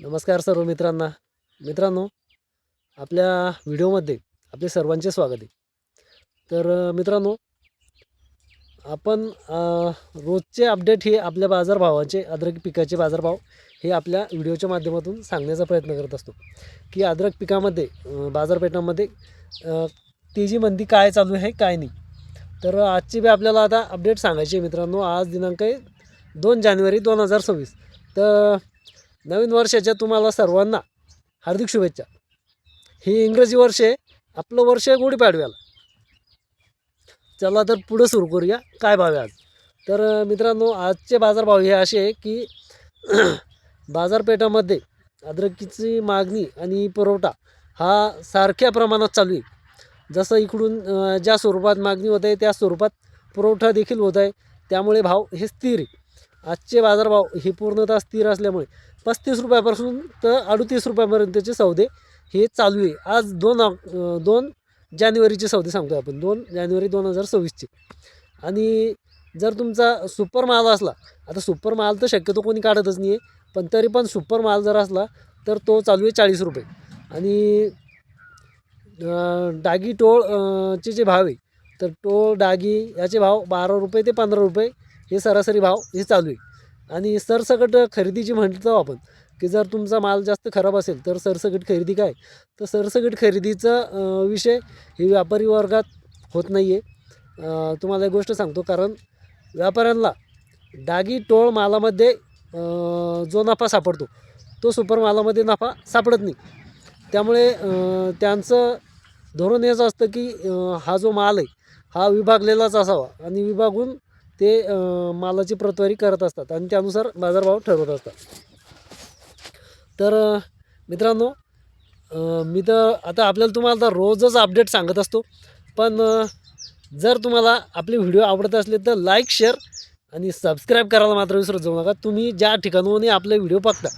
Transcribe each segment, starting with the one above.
नमस्कार सर्व मित्रांनो, आपल्या व्हिडिओमध्ये आपले सर्वांचे स्वागत आहे। तर मित्रांनो, आपण रोजचे अपडेट हे आपल्या बाजारभावाचे अद्रक पिकाचे बाजारभाव हे आपल्या व्हिडिओच्या माध्यमातून सांगण्याचा प्रयत्न करत असतो की अद्रक पिकामध्ये बाजारपेठांमध्ये तेजी मंदी काय चालू आहे काय नाही। तर आजची बी आपल्याला आता अपडेट सांगायची आहे मित्रांनो। आज दिनांक आहे 2 जानेवारी 2026। तर नवीन वर्षाच्या तुम्हाला सर्वांना हार्दिक शुभेच्छा। ही इंग्रजी वर्ष आहे, आपलं वर्ष आहे गुढीपाडव्याला। चला तर पुढे सुरू करूया काय भाव आहे आज। तर मित्रांनो, आजचे बाजारभाव हे असे आहे की बाजारपेठामध्ये अद्रकीची मागणी आणि पुरवठा हा सारख्या प्रमाणात चालू आहे। जसं इकडून ज्या स्वरूपात मागणी होत आहे त्या स्वरूपात पुरवठा देखील होत आहे, त्यामुळे भाव हे स्थिर आहे। आजचे बाजारभाव हे पूर्णतः स्थिर असल्यामुळे 35 रुपयापासून तर 38 रुपयापर्यंतचे सौदे हे चालू आहे। आज 2 जानेवारीचे सौदे सांगतो आपण, 2 जानेवारी 2026चे। आणि जर तुमचा सुपर माल असला, आता सुपर माल तर शक्यतो कोणी काढतच नाही आहे, पण तरी पण सुपर माल जर असला तर तो चालू आहे 40 रुपये। आणि डागी टोळ चे जे भाव आहे, तर टोळ डागी याचे भाव 12 रुपये ते 15 रुपये हे सरासरी भाव हे चालू आहे। आणि सरसकट खरेदीची म्हणतो आपण की जर तुमचा माल जास्त खराब असेल तर सरसकट खरेदी काय, तर सरसकट खरेदीचा विषय हे व्यापारी वर्गात होत नाही आहे। तुम्हाला एक गोष्ट सांगतो, कारण व्यापाऱ्यांना डागी टोळ मालामध्ये जो नफा सापडतो तो सुपर मालामध्ये नफा सापडत नाही। त्यामुळे त्यांचं धोरण हेच असतं की हा जो माल आहे हा विभागलेलाच असावा, आणि विभागून ते मालाची प्रतवारी करत असतात आणि त्यानुसार बाजारभाव ठरवत असतात। तर मित्रांनो, मी तर आता तुम्हाला तर रोजच अपडेट सांगत असतो, पण जर तुम्हाला आपले व्हिडिओ आवडत असले तर लाईक शेअर आणि सबस्क्राईब करायला मात्र विसरत जाऊ नका। तुम्ही ज्या ठिकाणाहून आपले व्हिडिओ बघता,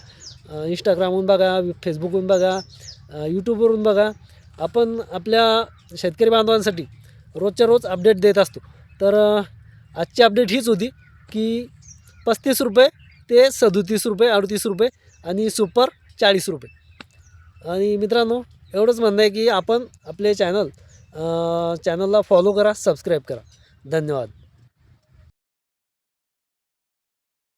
इंस्टाग्रामवरून बघा, फेसबुकवरून बघा, यूट्यूबवरून बघा, आपण आपल्या शेतकरी बांधवांसाठी रोजच्या रोज अपडेट देत असतो। तर आजची अपडेट हीच होती की 35 रुपये ते 37 रुपये 38 रुपये आणि सुपर 40 रुपये। आणि मित्रांनो, एवढंच म्हणणं आहे की आपण आपले चॅनलला फॉलो करा, सबस्क्राईब करा। धन्यवाद।